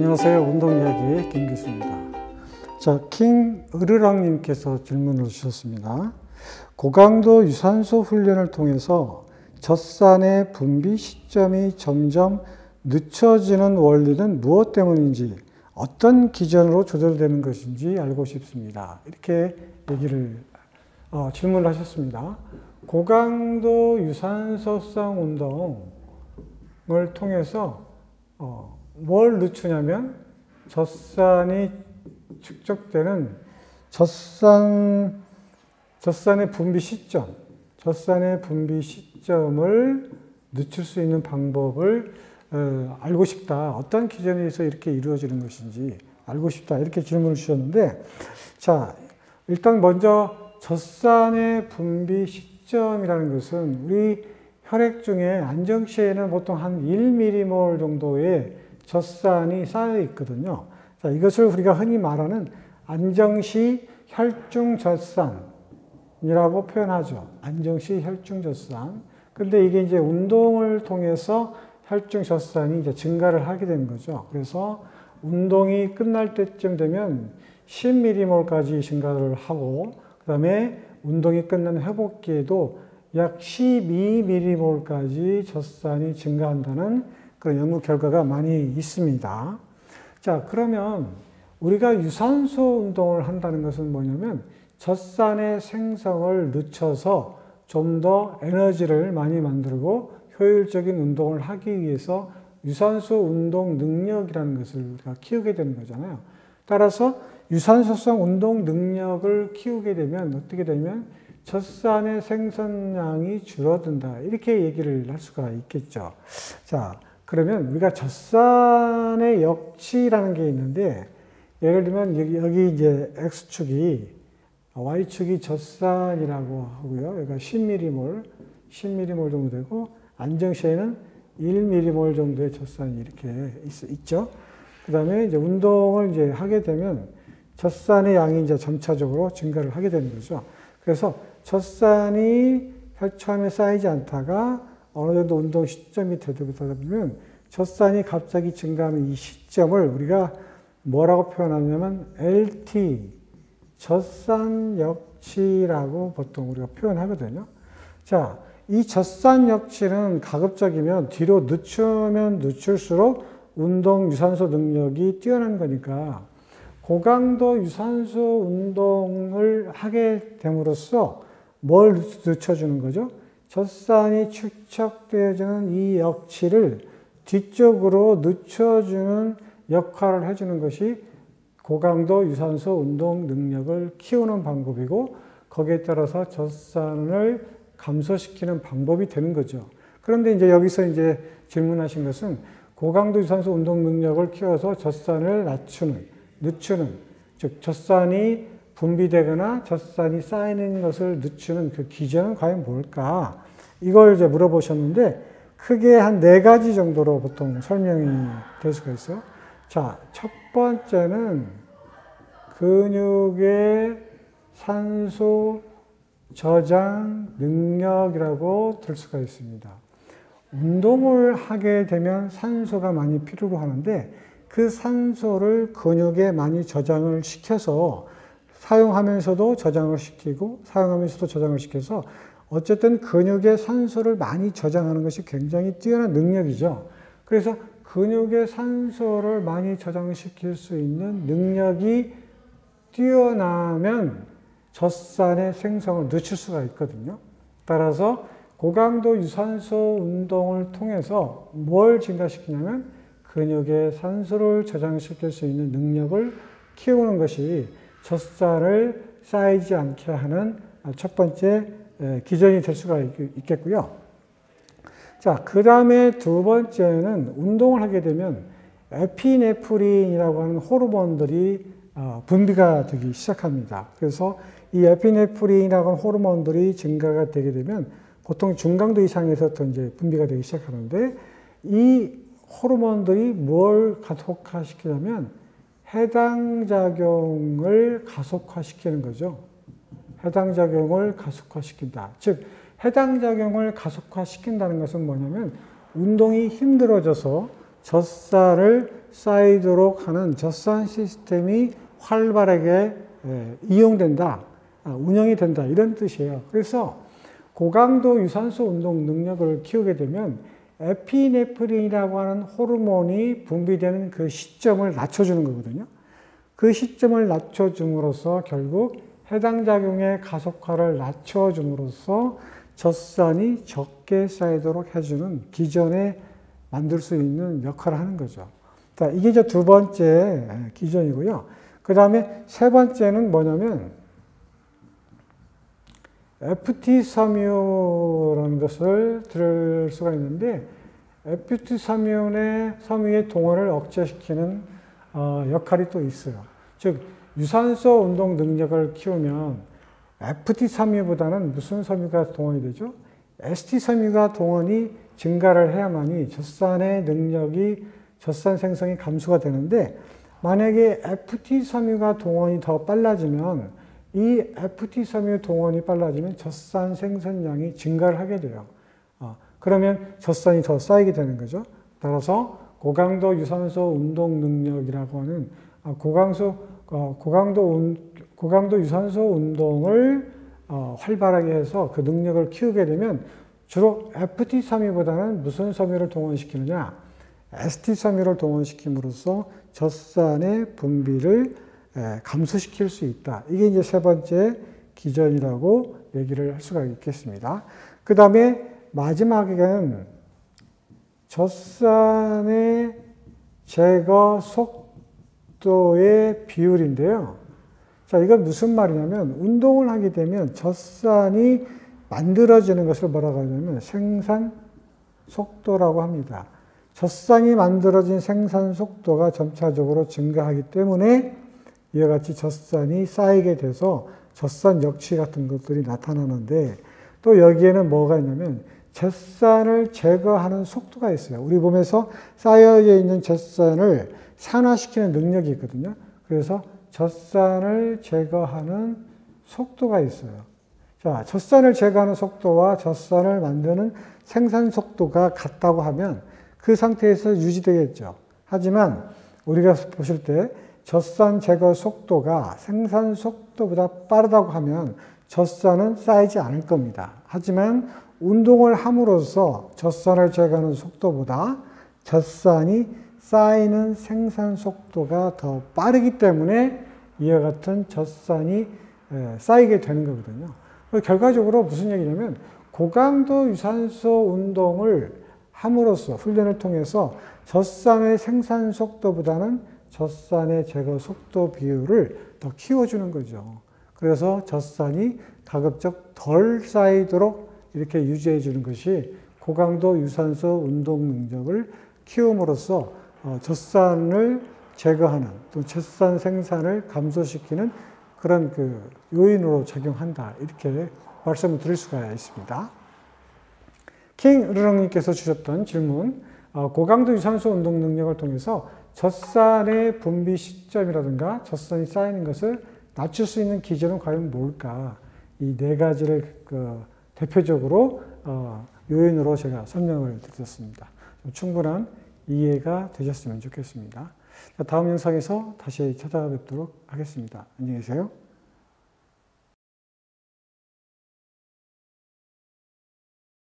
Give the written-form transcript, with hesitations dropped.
안녕하세요. 운동이야기의 김 교수입니다. 자, 킹으르랑님께서 질문을 주셨습니다. 고강도 유산소 훈련을 통해서 젖산의 분비 시점이 점점 늦춰지는 원리는 무엇 때문인지, 어떤 기전으로 조절되는 것인지 알고 싶습니다. 이렇게 질문을 하셨습니다. 고강도 유산소성 운동을 통해서 뭘 늦추냐면 젖산이 축적되는 젖산의 분비 시점을 늦출 수 있는 방법을 알고 싶다. 어떤 기전에서 이렇게 이루어지는 것인지 알고 싶다. 이렇게 질문을 주셨는데, 자, 일단 먼저 젖산의 분비 시점이라는 것은 우리 혈액 중에 안정시에는 보통 한 1mm몰 정도의 젖산이 쌓여 있거든요. 자, 이것을 우리가 흔히 말하는 안정시 혈중젖산이라고 표현하죠. 안정시 혈중젖산. 근데 이게 이제 운동을 통해서 혈중젖산이 이제 증가를 하게 되는 거죠. 그래서 운동이 끝날 때쯤 되면 10mm몰까지 증가를 하고, 그 다음에 운동이 끝난 회복기에도 약 12mm몰까지 젖산이 증가한다는 그런 연구 결과가 많이 있습니다. 자, 그러면 우리가 유산소 운동을 한다는 것은 뭐냐면 젖산의 생성을 늦춰서 좀 더 에너지를 많이 만들고 효율적인 운동을 하기 위해서 유산소 운동 능력이라는 것을 우리가 키우게 되는 거잖아요. 따라서 유산소성 운동 능력을 키우게 되면 어떻게 되면 젖산의 생산량이 줄어든다. 이렇게 얘기를 할 수가 있겠죠. 자, 그러면 우리가 젖산의 역치라는 게 있는데, 예를 들면 여기 이제 X축이, Y축이 젖산이라고 하고요. 여기가 10mm몰 정도 되고, 안정시에는 1mm몰 정도의 젖산이 이렇게 있죠. 그 다음에 이제 운동을 이제 하게 되면 젖산의 양이 이제 점차적으로 증가를 하게 되는 거죠. 그래서 젖산이 혈처음에 쌓이지 않다가 어느 정도 운동 시점이 되다 보면 젖산이 갑자기 증가하는 이 시점을 우리가 뭐라고 표현하냐면 LT, 젖산 역치라고 보통 우리가 표현하거든요. 자, 이 젖산 역치는 가급적이면 뒤로 늦추면 늦출수록 운동 유산소 능력이 뛰어난 거니까 고강도 유산소 운동을 하게 됨으로써 뭘 늦춰주는 거죠? 젖산이 축적되어지는 이 역치를 뒤쪽으로 늦춰주는 역할을 해주는 것이 고강도 유산소 운동 능력을 키우는 방법이고, 거기에 따라서 젖산을 감소시키는 방법이 되는 거죠. 그런데 이제 여기서 이제 질문하신 것은 고강도 유산소 운동 능력을 키워서 젖산을 늦추는, 즉 젖산이 분비되거나 젖산이 쌓이는 것을 늦추는 그 기전은 과연 뭘까? 이걸 이제 물어보셨는데, 크게 한 4가지 정도로 보통 설명이 될 수가 있어요. 자, 첫 번째는 근육의 산소 저장 능력이라고 들 수가 있습니다. 운동을 하게 되면 산소가 많이 필요로 하는데, 그 산소를 근육에 많이 저장을 시켜서 사용하면서도 저장을 시키고 사용하면서도 저장을 시켜서 어쨌든 근육에 산소를 많이 저장하는 것이 굉장히 뛰어난 능력이죠. 그래서 근육에 산소를 많이 저장시킬 수 있는 능력이 뛰어나면 젖산의 생성을 늦출 수가 있거든요. 따라서 고강도 유산소 운동을 통해서 뭘 증가시키냐면 근육에 산소를 저장시킬 수 있는 능력을 키우는 것이 젖산을 쌓이지 않게 하는 첫 번째 기전이 될 수가 있겠고요. 자, 그 다음에 두 번째는 운동을 하게 되면 에피네프린이라고 하는 호르몬들이 분비가 되기 시작합니다. 그래서 이 에피네프린이라고 하는 호르몬들이 증가가 되게 되면 보통 중강도 이상에서부터 이제 분비가 되기 시작하는데, 이 호르몬들이 뭘 가속화시키냐면 해당 작용을 가속화시키는 거죠. 해당 작용을 가속화시킨다. 즉, 해당 작용을 가속화시킨다는 것은 뭐냐면 운동이 힘들어져서 젖살을 쌓이도록 하는 젖산 시스템이 활발하게 이용된다, 운영이 된다 이런 뜻이에요. 그래서 고강도 유산소 운동 능력을 키우게 되면 에피네프린이라고 하는 호르몬이 분비되는 그 시점을 낮춰주는 거거든요. 그 시점을 낮춰줌으로써 결국 해당 작용의 가속화를 낮춰줌으로써 젖산이 적게 쌓이도록 해주는 기전에 만들 수 있는 역할을 하는 거죠. 자, 이게 이제 두 번째 기전이고요. 그 다음에 세 번째는 뭐냐면 FT 섬유라는 것을 들을 수가 있는데 FT 섬유의 동원을 억제시키는 역할이 또 있어요. 즉 유산소 운동 능력을 키우면 FT 섬유보다는 무슨 섬유가 동원이 되죠? ST 섬유가 동원이 증가를 해야만이 젖산의 능력이 젖산 생성이 감소가 되는데 만약에 FT 섬유가 동원이 더 빨라지면 이 FT 섬유 동원이 빨라지면 젖산 생산량이 증가를 하게 돼요. 그러면 젖산이 더 쌓이게 되는 거죠. 따라서 고강도 유산소 운동 능력이라고 하는 고강도 유산소 운동을 활발하게 해서 그 능력을 키우게 되면 주로 FT 섬유보다는 무슨 섬유를 동원시키느냐? ST 섬유를 동원시킴으로써 젖산의 분비를 감소시킬 수 있다. 이게 이제 세 번째 기전이라고 얘기를 할 수가 있겠습니다. 그 다음에 마지막에는 젖산의 제거 속도의 비율인데요. 자, 이건 무슨 말이냐면 운동을 하게 되면 젖산이 만들어지는 것을 뭐라고 하냐면 생산 속도라고 합니다. 젖산이 만들어진 생산 속도가 점차적으로 증가하기 때문에 이와 같이 젖산이 쌓이게 돼서 젖산 역취 같은 것들이 나타나는데 또 여기에는 뭐가 있냐면 젖산을 제거하는 속도가 있어요. 우리 몸에서 쌓여져 있는 젖산을 산화시키는 능력이 있거든요. 그래서 젖산을 제거하는 속도가 있어요. 자, 젖산을 제거하는 속도와 젖산을 만드는 생산 속도가 같다고 하면 그 상태에서 유지되겠죠. 하지만 우리가 보실 때 젖산 제거 속도가 생산 속도보다 빠르다고 하면 젖산은 쌓이지 않을 겁니다. 하지만 운동을 함으로써 젖산을 제거하는 속도보다 젖산이 쌓이는 생산 속도가 더 빠르기 때문에 이와 같은 젖산이 쌓이게 되는 거거든요. 결과적으로 무슨 얘기냐면 고강도 유산소 운동을 함으로써 훈련을 통해서 젖산의 생산 속도보다는 젖산의 제거 속도 비율을 더 키워주는 거죠. 그래서 젖산이 가급적 덜 쌓이도록 이렇게 유지해 주는 것이 고강도 유산소 운동 능력을 키움으로써 젖산을 제거하는 또 젖산 생산을 감소시키는 그런 그 요인으로 작용한다. 이렇게 말씀을 드릴 수가 있습니다. 킹 르렁님께서 주셨던 질문, 고강도 유산소 운동 능력을 통해서 젖산의 분비 시점이라든가 젖산이 쌓이는 것을 낮출 수 있는 기전은 과연 뭘까? 이 네 가지를 대표적으로 요인으로 제가 설명을 드렸습니다. 충분한 이해가 되셨으면 좋겠습니다. 다음 영상에서 다시 찾아뵙도록 하겠습니다. 안녕히 계세요.